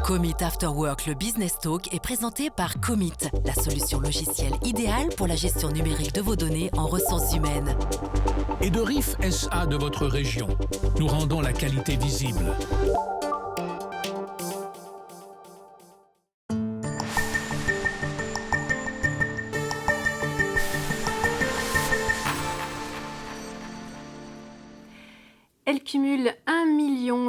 Commit After Work, le Business Talk, est présenté par Commit, la solution logicielle idéale pour la gestion numérique de vos données en ressources humaines. Et de RIF SA de votre région. Nous rendons la qualité visible. Elle cumule 1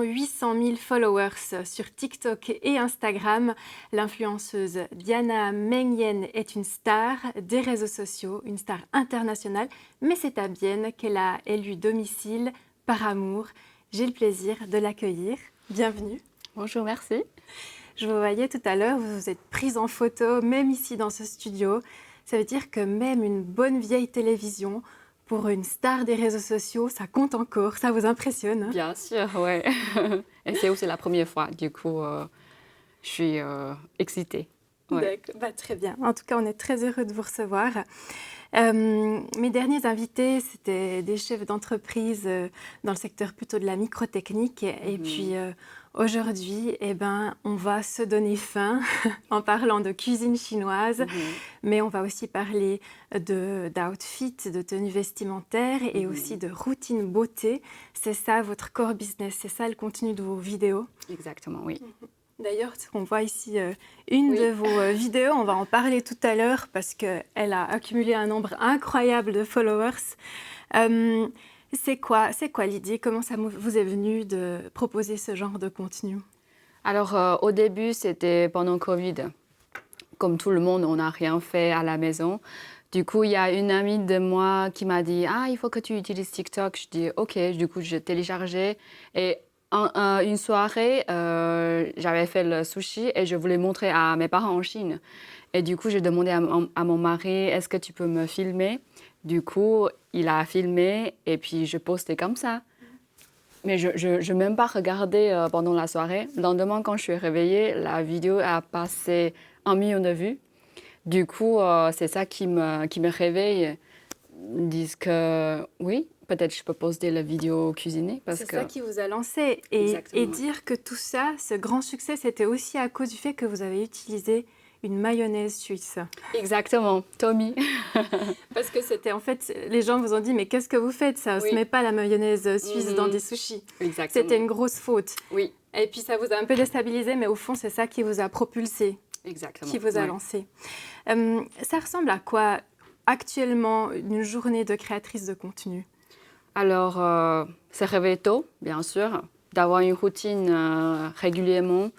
800 000 followers sur TikTok et Instagram. L'influenceuse Diana Meng Yen est une star des réseaux sociaux, une star internationale, mais c'est à Bienne qu'elle a élu domicile par amour. J'ai le plaisir de l'accueillir. Bienvenue. Bonjour, merci. Je vous voyais tout à l'heure, vous vous êtes prise en photo, même ici dans ce studio. Ça veut dire que même une bonne vieille télévision, pour une star des réseaux sociaux, ça compte encore, ça vous impressionne, hein? Bien sûr, oui. Et c'est aussi la première fois, du coup, je suis excitée. Ouais. Bah, très bien. En tout cas, on est très heureux de vous recevoir. Mes derniers invités, c'était des chefs d'entreprise dans le secteur plutôt de la microtechnique. Et puis aujourd'hui, on va se donner faim en parlant de cuisine chinoise, mais on va aussi parler d'outfit, de tenue vestimentaire et aussi de routine beauté. C'est ça votre core business, c'est ça le contenu de vos vidéos? Exactement, oui. D'ailleurs, on voit ici une de vos vidéos, on va en parler tout à l'heure parce qu'elle a accumulé un nombre incroyable de followers. C'est quoi l'idée? Comment ça vous est venu de proposer ce genre de contenu? Alors, au début, c'était pendant Covid. Comme tout le monde, on n'a rien fait à la maison. Du coup, il y a une amie de moi qui m'a dit « Ah, il faut que tu utilises TikTok ». Je dis « Ok ». Du coup, j'ai téléchargé et une soirée, j'avais fait le sushi et je voulais montrer à mes parents en Chine. Et du coup, j'ai demandé à mon mari, est-ce que tu peux me filmer? Du coup, il a filmé et puis je postais comme ça. Mais je n'ai même pas regardé pendant la soirée. Le lendemain, quand je suis réveillée, la vidéo a passé 1 million de vues. Du coup, c'est ça qui me réveille. Ils disent que oui, peut-être je peux poster la vidéo cuisinée. C'est ça qui vous a lancé. Et dire que tout ça, ce grand succès, c'était aussi à cause du fait que vous avez utilisé une mayonnaise suisse. Exactement, Tommy. Parce que c'était en fait, les gens vous ont dit, mais qu'est-ce que vous faites? Ça ne se met pas la mayonnaise suisse dans des sushis. Exactement. C'était une grosse faute. Oui. Et puis ça vous a un peu déstabilisé, mais au fond, c'est ça qui vous a propulsé. Exactement. Qui vous a lancé. Ça ressemble à quoi actuellement une journée de créatrice de contenu? Alors, se réveiller tôt, bien sûr, d'avoir une routine régulièrement.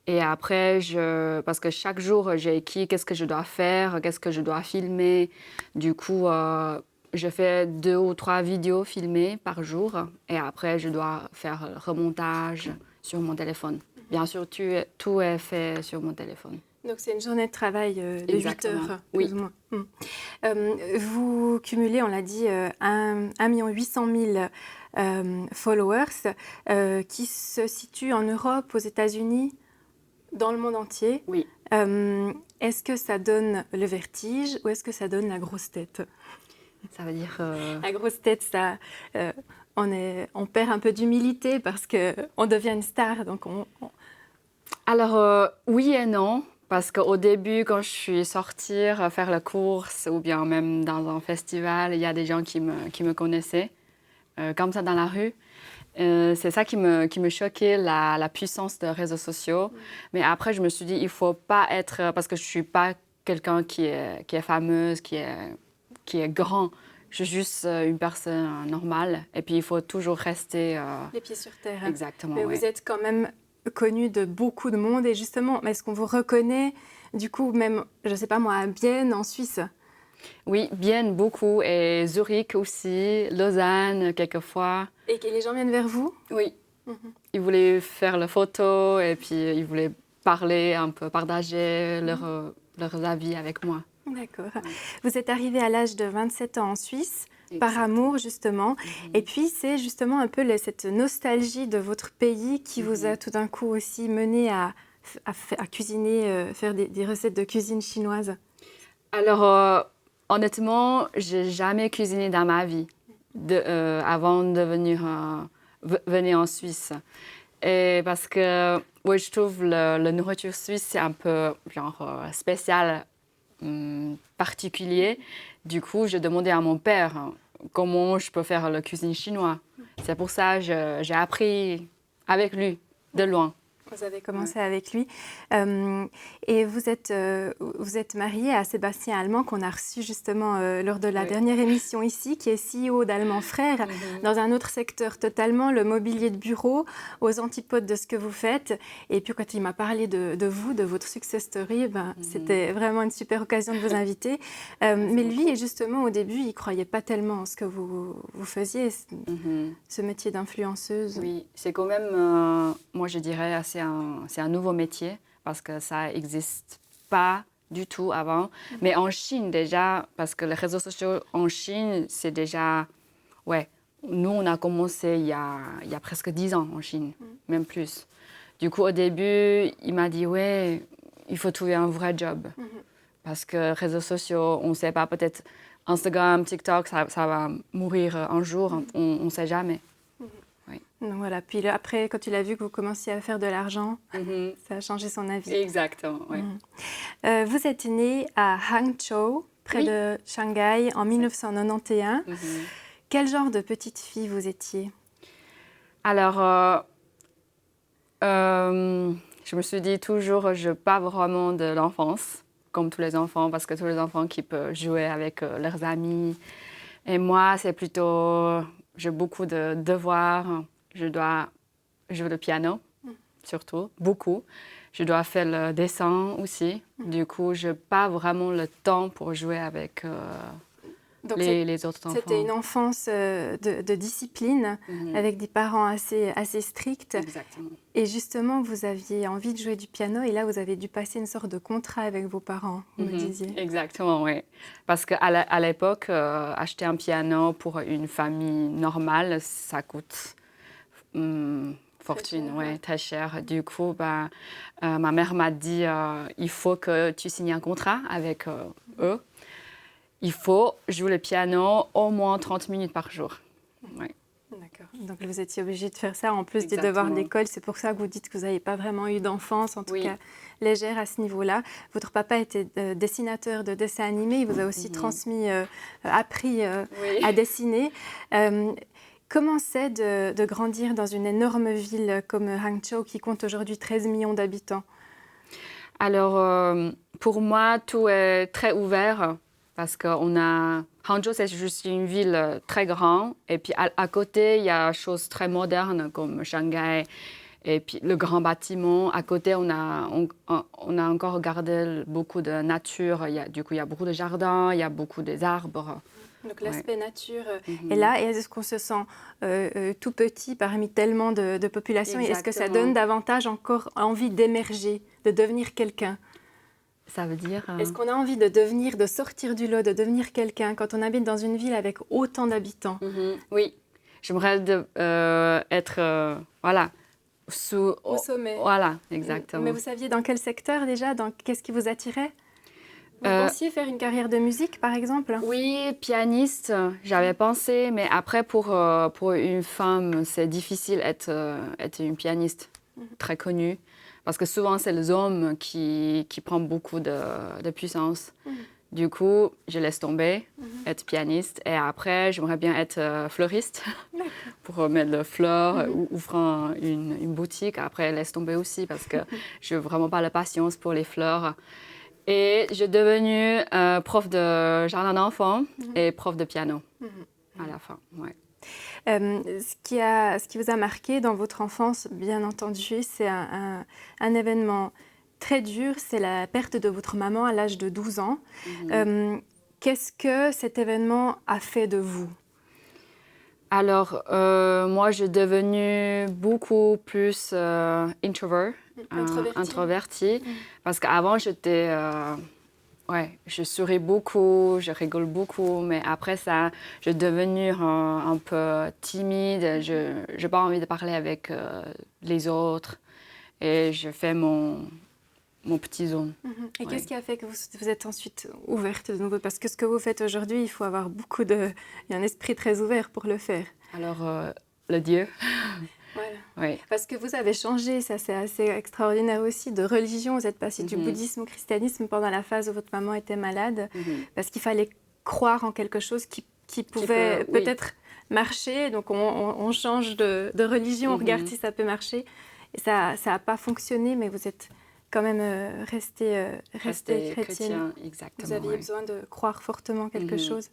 Et après, parce que chaque jour, j'ai écrit qu'est-ce que je dois faire, qu'est-ce que je dois filmer. Du coup, je fais 2 ou 3 vidéos filmées par jour. Et après, je dois faire le remontage sur mon téléphone. Bien sûr, tout est fait sur mon téléphone. Donc, c'est une journée de travail de 8 heures, plus ou moins. Vous cumulez, on l'a dit, 1 800 000 followers qui se situent en Europe, aux États-Unis, dans le monde entier. Oui. Est-ce que ça donne le vertige ou est-ce que ça donne la grosse tête? Ça veut dire... La grosse tête, ça... on perd un peu d'humilité parce qu'on devient une star, donc Alors, oui et non. Parce qu'au début, quand je suis sortie faire la course ou bien même dans un festival, il y a des gens qui me connaissaient, comme ça dans la rue. C'est ça qui me choquait, la puissance des réseaux sociaux. Mais après, je me suis dit, il ne faut pas être... Parce que je ne suis pas quelqu'un qui est fameuse, qui est grand. Je suis juste une personne normale. Et puis, il faut toujours rester... les pieds sur terre. Exactement, mais oui. Vous êtes quand même connu de beaucoup de monde. Et justement, est-ce qu'on vous reconnaît, du coup, même, je ne sais pas moi, à Bienne, en Suisse? Oui, Bienne, beaucoup. Et Zurich aussi, Lausanne, quelquefois. Et que les gens viennent vers vous? Oui. Ils voulaient faire la photo et puis ils voulaient parler un peu, partager leurs avis avec moi. D'accord. Vous êtes arrivée à l'âge de 27 ans en Suisse, par amour justement. Et puis c'est justement un peu cette nostalgie de votre pays qui vous a tout d'un coup aussi mené à cuisiner, faire des recettes de cuisine chinoise. Alors, honnêtement, j'ai jamais cuisiné dans ma vie avant de venir en Suisse. Et parce que ouais, je trouve la nourriture suisse, c'est un peu spécial, particulier. Du coup, j'ai demandé à mon père comment je peux faire la cuisine chinoise. C'est pour ça que j'ai appris avec lui, de loin. Vous avez commencé avec lui. Et vous êtes mariée à Sébastien Allemand, qu'on a reçu justement lors de la dernière émission ici, qui est CEO d'Allemand Frères, dans un autre secteur totalement, le mobilier de bureau, aux antipodes de ce que vous faites. Et puis quand il m'a parlé de vous, de votre success story, c'était vraiment une super occasion de vous inviter. Mais lui, justement, au début, il ne croyait pas tellement en ce que vous faisiez, ce métier d'influenceuse. Oui, c'est quand même, moi je dirais, c'est un nouveau métier parce que ça n'existe pas du tout avant. Mais en Chine déjà, parce que les réseaux sociaux en Chine, c'est déjà... Ouais, nous on a commencé il y a presque 10 ans en Chine, même plus. Du coup au début, il m'a dit ouais, il faut trouver un vrai job. Parce que réseaux sociaux, on ne sait pas, peut-être Instagram, TikTok, ça va mourir un jour, on ne sait jamais. Donc voilà, puis après, quand il a vu que vous commenciez à faire de l'argent, ça a changé son avis. Exactement, oui. Vous êtes née à Hangzhou, près de Shanghai, en 1991. Quel genre de petite fille vous étiez? Alors, je me suis dit toujours, je n'ai pas vraiment de l'enfance, comme tous les enfants, parce que tous les enfants qui peuvent jouer avec leurs amis. Et moi, c'est plutôt, j'ai beaucoup de devoirs. Je dois jouer le piano, surtout, beaucoup. Je dois faire le dessin aussi. Du coup, je n'ai pas vraiment le temps pour jouer avec les autres enfants. C'était une enfance de discipline, avec des parents assez stricts. Exactement. Et justement, vous aviez envie de jouer du piano et là, vous avez dû passer une sorte de contrat avec vos parents, vous me disiez. Exactement, oui. Parce qu'à l'époque, acheter un piano pour une famille normale, ça coûte... fortune, très cher. Du coup, ma mère m'a dit il faut que tu signes un contrat avec eux. Il faut jouer le piano au moins 30 minutes par jour. Ouais. D'accord. Donc vous étiez obligée de faire ça en plus des devoirs de l'école. C'est pour ça que vous dites que vous n'avez pas vraiment eu d'enfance, en tout cas légère à ce niveau-là. Votre papa était dessinateur de dessins animés. Il vous a aussi appris à dessiner. Comment c'est de grandir dans une énorme ville comme Hangzhou qui compte aujourd'hui 13 millions d'habitants? Alors, pour moi, tout est très ouvert parce que Hangzhou, c'est juste une ville très grande. Et puis à côté, il y a des choses très modernes comme Shanghai. Et puis le grand bâtiment. À côté, on a encore gardé beaucoup de nature. Du coup, il y a beaucoup de jardins, il y a beaucoup d'arbres. Donc l'aspect nature est là. Et est-ce qu'on se sent tout petit parmi tellement de population? Et est-ce que ça donne davantage encore envie d'émerger, de devenir quelqu'un? Ça veut dire... Est-ce qu'on a envie de sortir du lot, de devenir quelqu'un quand on habite dans une ville avec autant d'habitants? Oui, j'aimerais être au sommet. Voilà, exactement. Mais vous saviez dans quel secteur déjà? Qu'est-ce qui vous attirait? Vous pensiez faire une carrière de musique, par exemple? Oui, pianiste, j'avais pensé, mais après, pour une femme, c'est difficile d'être une pianiste très connue, parce que souvent, c'est les hommes qui prennent beaucoup de puissance. Du coup, je laisse tomber, être pianiste, et après, j'aimerais bien être fleuriste, pour mettre des fleurs, ou ouvrir une boutique. Après, laisse tomber aussi, parce que je n'ai vraiment pas la patience pour les fleurs. Et j'ai devenu prof de jardin d'enfants et prof de piano à la fin. Ouais. Ce qui vous a marqué dans votre enfance, bien entendu, c'est un événement très dur, c'est la perte de votre maman à l'âge de 12 ans. Qu'est-ce que cet événement a fait de vous? Alors, moi, je suis devenue beaucoup plus introvertie. Parce qu'avant, je souris beaucoup, je rigole beaucoup. Mais après ça, je suis devenue un peu timide. Je n'ai pas envie de parler avec les autres. Et je fais mon petit zone. Et qu'est-ce qui a fait que vous êtes ensuite ouverte de nouveau? Parce que ce que vous faites aujourd'hui, il faut avoir il y a un esprit très ouvert pour le faire. Alors, le Dieu. Voilà. Oui. Parce que vous avez changé, ça c'est assez extraordinaire aussi, de religion. Vous êtes passé du bouddhisme au christianisme pendant la phase où votre maman était malade, parce qu'il fallait croire en quelque chose qui pouvait peut-être marcher. Donc on change de religion, on regarde si ça peut marcher. Et ça n'a pas fonctionné, mais vous êtes quand même resté chrétienne. Exactement, vous aviez besoin de croire fortement quelque chose.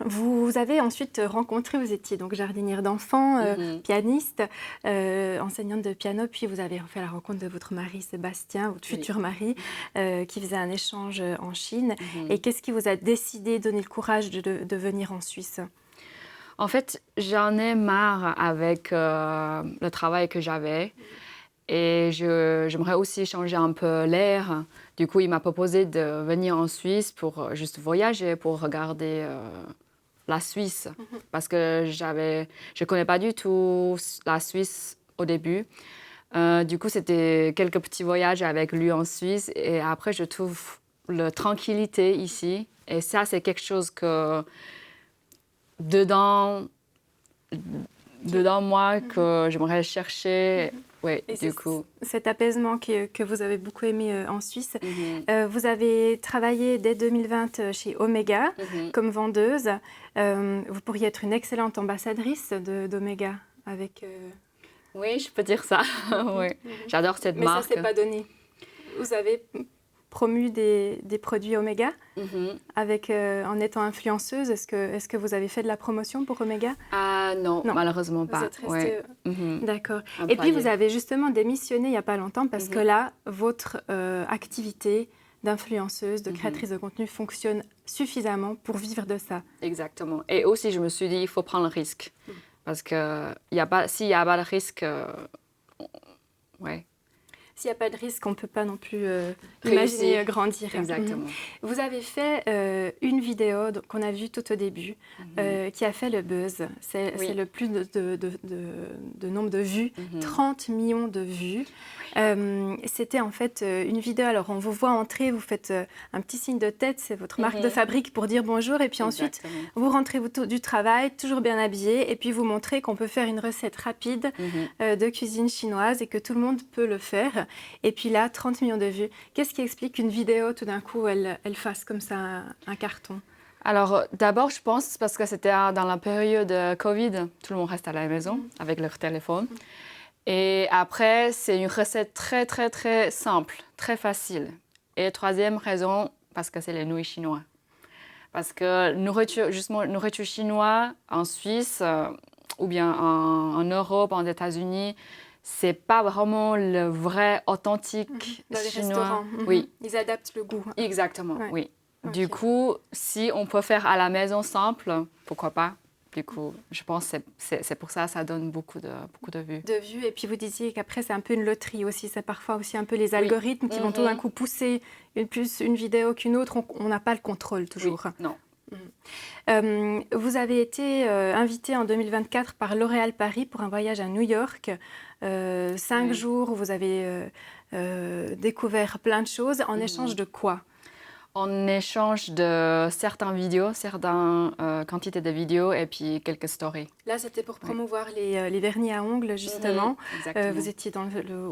Vous avez ensuite rencontré, vous étiez donc jardinière d'enfants, pianiste, enseignante de piano, puis vous avez fait la rencontre de votre mari Sébastien, votre futur mari, qui faisait un échange en Chine. Et qu'est-ce qui vous a décidé, donné le courage de venir en Suisse? En fait, j'en ai marre avec le travail que j'avais. Et j'aimerais aussi changer un peu l'air. Du coup, il m'a proposé de venir en Suisse pour juste voyager, pour regarder la Suisse. Parce que je ne connais pas du tout la Suisse au début. Du coup, c'était quelques petits voyages avec lui en Suisse. Et après, je trouve la tranquillité ici. Et ça, c'est quelque chose que dedans moi que j'aimerais chercher. Oui, du coup. Cet apaisement que vous avez beaucoup aimé en Suisse. Vous avez travaillé dès 2020 chez Omega comme vendeuse. Vous pourriez être une excellente ambassadrice d'Omega avec... Oui, je peux dire ça. Oui. J'adore cette marque. Mais ça, c'est pas donné. Vous avez promu des produits Omega en étant influenceuse. Est-ce que vous avez fait de la promotion pour Omega? Non, malheureusement pas. Vous êtes restée... D'accord. Et puis vous avez justement démissionné il n'y a pas longtemps parce que là, votre activité d'influenceuse, de créatrice de contenu fonctionne suffisamment pour vivre de ça. Exactement. Et aussi, je me suis dit, il faut prendre le risque. Parce que s'il n'y a pas de risque, S'il n'y a pas de risque, on ne peut pas non plus imaginer grandir. Exactement. Vous avez fait une vidéo qu'on a vue tout au début, qui a fait le buzz. C'est le plus de nombre de vues, 30 millions de vues. C'était en fait une vidéo, alors on vous voit entrer, vous faites un petit signe de tête, c'est votre marque de fabrique pour dire bonjour, et puis ensuite vous rentrez du travail, toujours bien habillé, et puis vous montrez qu'on peut faire une recette rapide de cuisine chinoise et que tout le monde peut le faire. Et puis là, 30 millions de vues. Qu'est-ce qui explique qu'une vidéo, tout d'un coup, elle fasse comme ça un carton? Alors, d'abord, je pense parce que c'était dans la période Covid, tout le monde reste à la maison avec leur téléphone. Et après, c'est une recette très, très, très simple, très facile. Et troisième raison, parce que c'est les nouilles chinois. Parce que nourriture chinoise en Suisse ou bien en Europe, en États-Unis, c'est pas vraiment le vrai authentique dans les chinois. Restaurants. Oui. Ils adaptent le goût. Exactement, oui. Okay. Du coup, si on peut faire à la maison simple, pourquoi pas? Du coup, je pense que c'est pour ça que ça donne beaucoup de vues. De vues, et puis vous disiez qu'après, c'est un peu une loterie aussi. C'est parfois aussi un peu les algorithmes qui vont tout d'un coup pousser plus une vidéo qu'une autre. On n'a pas le contrôle toujours. Oui, non. Vous avez été invité en 2024 par L'Oréal Paris pour un voyage à New York. 5 jours où vous avez découvert plein de choses. En échange de quoi? En échange de certaines vidéos, certaines quantités de vidéos et puis quelques stories. Là, c'était pour promouvoir les vernis à ongles, justement. Vous étiez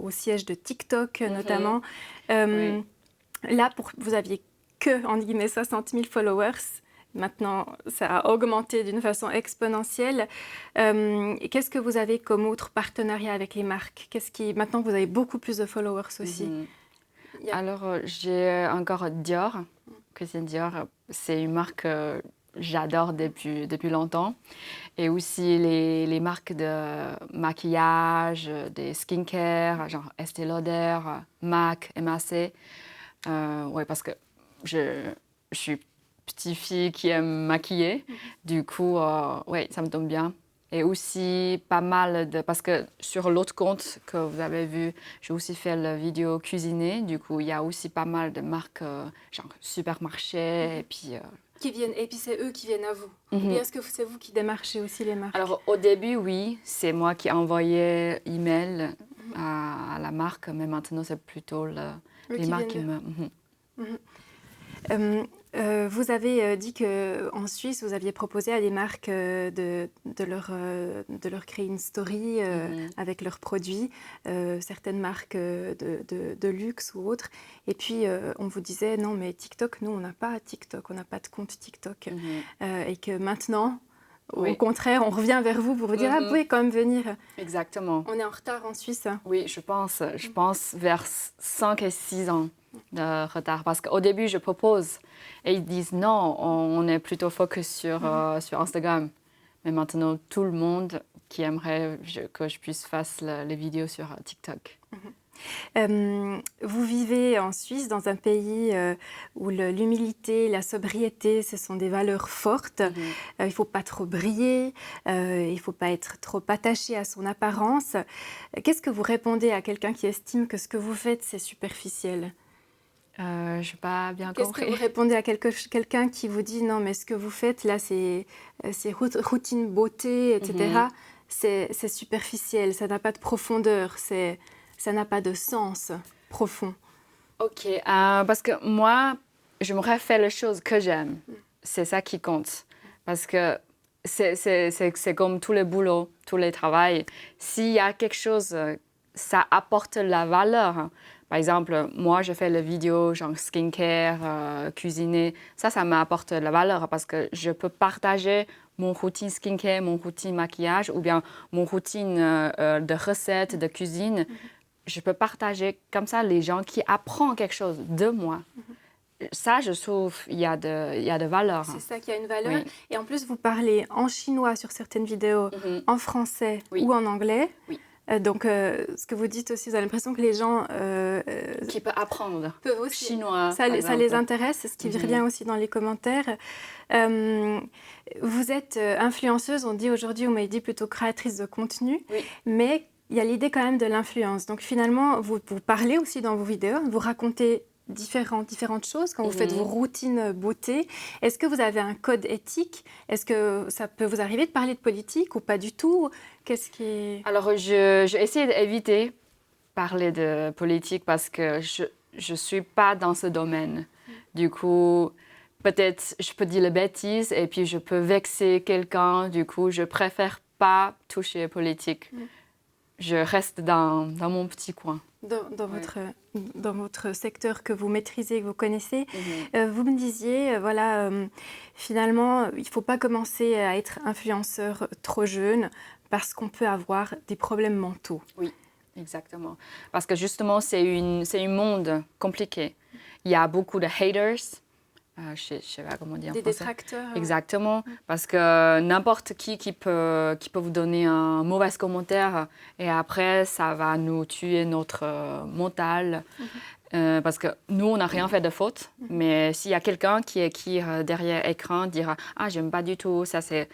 au siège de TikTok, notamment. Là, vous aviez que, entre guillemets, 60 000 followers. Maintenant, ça a augmenté d'une façon exponentielle. Qu'est-ce que vous avez comme autre partenariat avec les marques? Maintenant, vous avez beaucoup plus de followers aussi. Alors, j'ai encore Dior. Christian Dior, c'est une marque que j'adore depuis longtemps. Et aussi les marques de maquillage, des skincare, genre Estée Lauder, MAC, MAC. Parce que je suis petite fille qui aime maquiller. Du coup, ça me tombe bien. Et aussi pas mal parce que sur l'autre compte que vous avez vu, j'ai aussi fait la vidéo cuisiner. Du coup, il y a aussi pas mal de marques, genre supermarché et puis... Et puis c'est eux qui viennent à vous. Ou bien est-ce que c'est vous qui démarchez aussi les marques? Alors au début, oui, c'est moi qui envoyais email à la marque, mais maintenant c'est plutôt les marques qui me... Vous avez dit qu'en Suisse, vous aviez proposé à des marques de leur créer une story avec leurs produits, certaines marques de luxe ou autres. Et puis, on vous disait, non, mais TikTok, nous, on n'a pas TikTok, on n'a pas de compte TikTok. Et que maintenant, au contraire, on revient vers vous pour vous dire, ah, vous pouvez quand même venir. Exactement. On est en retard en Suisse. Oui, je pense vers 5 et 6 ans de retard. Parce qu'au début, je propose et ils disent non, on est plutôt focus sur Instagram. Mais maintenant, tout le monde qui aimerait que je puisse faire les vidéos sur TikTok. Vous vivez en Suisse, dans un pays où l'humilité, la sobriété, ce sont des valeurs fortes. Il ne faut pas trop briller, il ne faut pas être trop attaché à son apparence. Qu'est-ce que vous répondez à quelqu'un qui estime que ce que vous faites, c'est superficiel? Je n'ai pas bien compris. Qu'est-ce que vous répondez à quelqu'un qui vous dit non, mais ce que vous faites là, c'est routine beauté, etc. C'est superficiel, ça n'a pas de profondeur, ça n'a pas de sens profond. Ok, parce que moi, j'aimerais faire les choses que j'aime. C'est ça qui compte. Parce que c'est comme tous les boulots, tous les travails. S'il y a quelque chose, ça apporte la valeur. Par exemple, moi, je fais les vidéos genre skincare, cuisiner. Ça m'apporte la valeur parce que je peux partager mon routine skincare, mon routine maquillage ou bien mon routine de recettes, de cuisine. Je peux partager comme ça les gens qui apprennent quelque chose de moi. Ça, je trouve, il y a de valeur. C'est ça qui a une valeur. Oui. Et en plus, vous parlez en chinois sur certaines vidéos, en français ou en anglais. Oui. Donc, ce que vous dites aussi, vous avez l'impression que les gens... qui peuvent apprendre aussi, chinois. Ça les intéresse, ce qui revient aussi dans les commentaires. Vous êtes influenceuse, on dit aujourd'hui, vous m'avez dit plutôt créatrice de contenu, mais il y a l'idée quand même de l'influence. Donc finalement, vous parlez aussi dans vos vidéos, vous racontez différentes choses quand vous faites vos routines beauté. Est-ce que vous avez un code éthique? Est-ce que ça peut vous arriver de parler de politique ou pas du tout? Qu'est-ce qui... Alors, j'essaie d'éviter de parler de politique parce que je ne suis pas dans ce domaine. Du coup, peut-être je peux dire les bêtises et puis je peux vexer quelqu'un. Du coup, je préfère pas toucher politique. Je reste dans mon petit coin. Dans votre secteur que vous maîtrisez, que vous connaissez. Vous me disiez, finalement, il ne faut pas commencer à être influenceur trop jeune parce qu'on peut avoir des problèmes mentaux. Oui, exactement. Parce que justement, c'est un monde compliqué. Il y a beaucoup de haters. Je ne sais pas comment dire. Des détracteurs. Exactement, parce que n'importe qui peut vous donner un mauvais commentaire et après, ça va nous tuer notre mental. Parce que nous, on n'a rien fait de faute, mais s'il y a quelqu'un qui écrit derrière l'écran, dira « Ah, j'aime pas du tout, ça c'est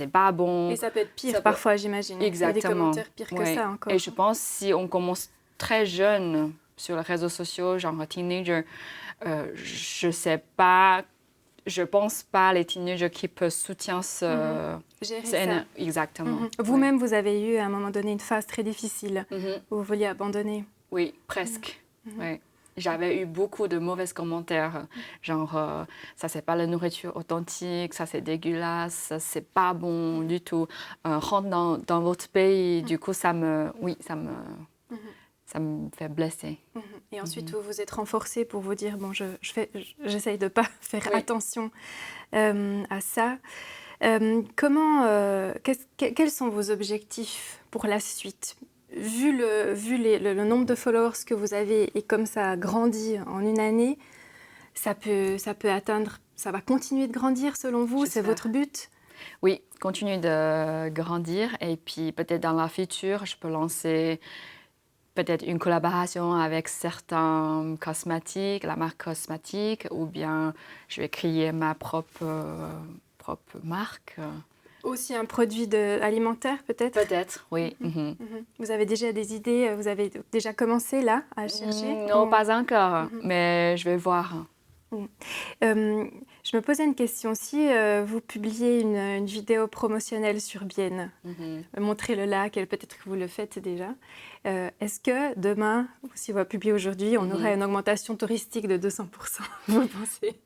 pas bon ». Et ça peut être pire parfois, j'imagine. Exactement. Il y a des commentaires pires que ça encore. Et je pense que si on commence très jeune sur les réseaux sociaux, genre teenager, je pense pas les teenagers qui peuvent soutenir gérer ça. Exactement. Vous-même, vous avez eu à un moment donné une phase très difficile où vous vouliez abandonner. Oui, presque. Ouais. J'avais eu beaucoup de mauvais commentaires, genre ça c'est pas la nourriture authentique, ça c'est dégueulasse, ça c'est pas bon du tout. Rentre dans votre pays, du coup ça me fait blesser. Et ensuite, vous vous êtes renforcé pour vous dire, bon, j'essaye de ne pas faire attention à ça. Quels sont vos objectifs pour la suite? Vu le nombre de followers que vous avez et comme ça a grandi en une année, ça va continuer de grandir selon vous? C'est votre but? Oui, continuer de grandir et puis peut-être dans la future, je peux lancer peut-être une collaboration avec certains cosmétiques, la marque cosmétique, ou bien je vais créer ma propre marque. Aussi un produit alimentaire peut-être? Peut-être, oui. Vous avez déjà des idées? Vous avez déjà commencé là à chercher? Non, pas encore, mais je vais voir. Je me posais une question. Si vous publiez une vidéo promotionnelle sur Bienne, montrez le lac, peut-être que vous le faites déjà, est-ce que demain, si on va publier aujourd'hui, on aurait une augmentation touristique de 200%, vous pensez?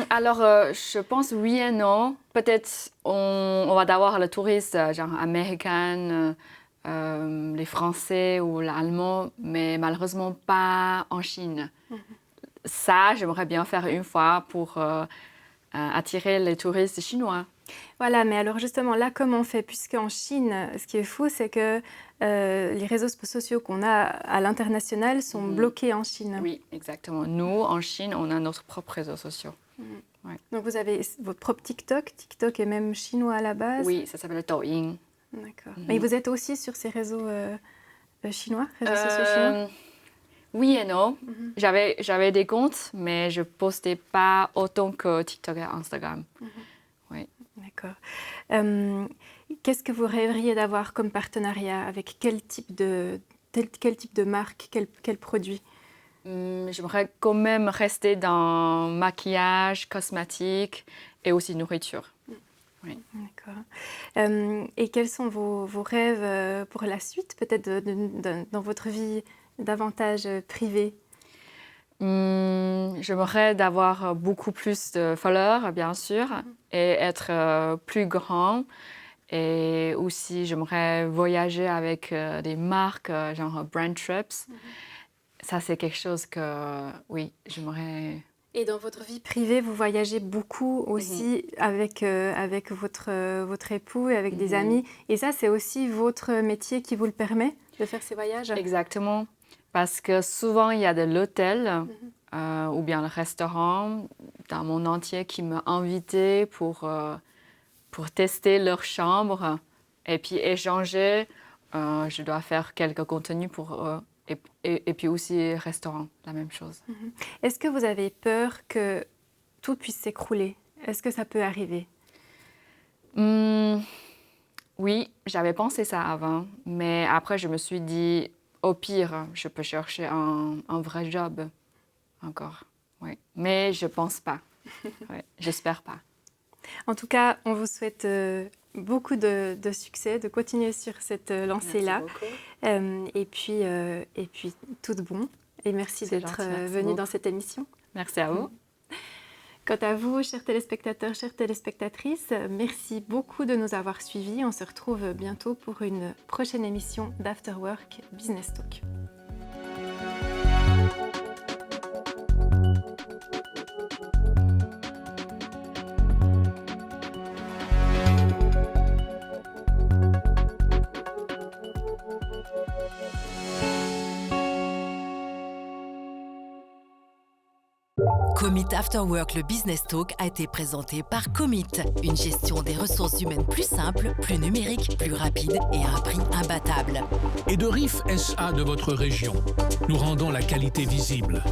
Alors, je pense oui et non. Peut-être on va avoir le touriste genre américain, les Français ou l'Allemand, mais malheureusement pas en Chine. Ça, j'aimerais bien faire une fois pour attirer les touristes chinois. Voilà, mais alors justement, là, comment on fait? Puisqu'en Chine, ce qui est fou, c'est que les réseaux sociaux qu'on a à l'international sont bloqués en Chine. Oui, exactement. Nous, en Chine, on a notre propre réseaux sociaux. Ouais. Donc, vous avez votre propre TikTok. TikTok est même chinois à la base. Oui, ça s'appelle Douyin. D'accord. Mais vous êtes aussi sur ces réseaux chinois, réseaux sociaux chinois? Oui et non. J'avais des comptes, mais je ne postais pas autant que TikTok et Instagram. Oui. D'accord. Qu'est-ce que vous rêveriez d'avoir comme partenariat? Avec quel type de marque, quel produit? J'aimerais quand même rester dans maquillage, cosmétique et aussi nourriture. Oui. D'accord. Et quels sont vos rêves pour la suite, peut-être dans votre vie davantage privée? J'aimerais d'avoir beaucoup plus de followers, bien sûr, et être plus grand. Et aussi, j'aimerais voyager avec des marques, genre Brand Trips. Ça, c'est quelque chose que, oui, j'aimerais... Et dans votre vie privée, vous voyagez beaucoup aussi avec votre époux et avec des amis. Et ça, c'est aussi votre métier qui vous le permet de faire ces voyages? Exactement. Parce que souvent, il y a de l'hôtel ou bien le restaurant dans mon entier qui m'a invité pour tester leur chambre et puis échanger. Je dois faire quelques contenus pour eux. Et puis aussi restaurant, la même chose. Est-ce que vous avez peur que tout puisse s'écrouler? Est-ce que ça peut arriver? Oui, j'avais pensé ça avant. Mais après, je me suis dit, au pire, je peux chercher un vrai job encore. Oui. Mais je pense pas. Ouais, j'espère pas. En tout cas, on vous souhaite beaucoup de succès, de continuer sur cette lancée-là. Et puis, tout de bon. Et merci d'être venu dans cette émission. Merci à vous. Quant à vous, chers téléspectateurs, chères téléspectatrices, merci beaucoup de nous avoir suivis. On se retrouve bientôt pour une prochaine émission d'After Work Business Talk. Commit After Work, le Business Talk, a été présenté par Commit. Une gestion des ressources humaines plus simple, plus numérique, plus rapide et à un prix imbattable. Et de RIF SA de votre région. Nous rendons la qualité visible.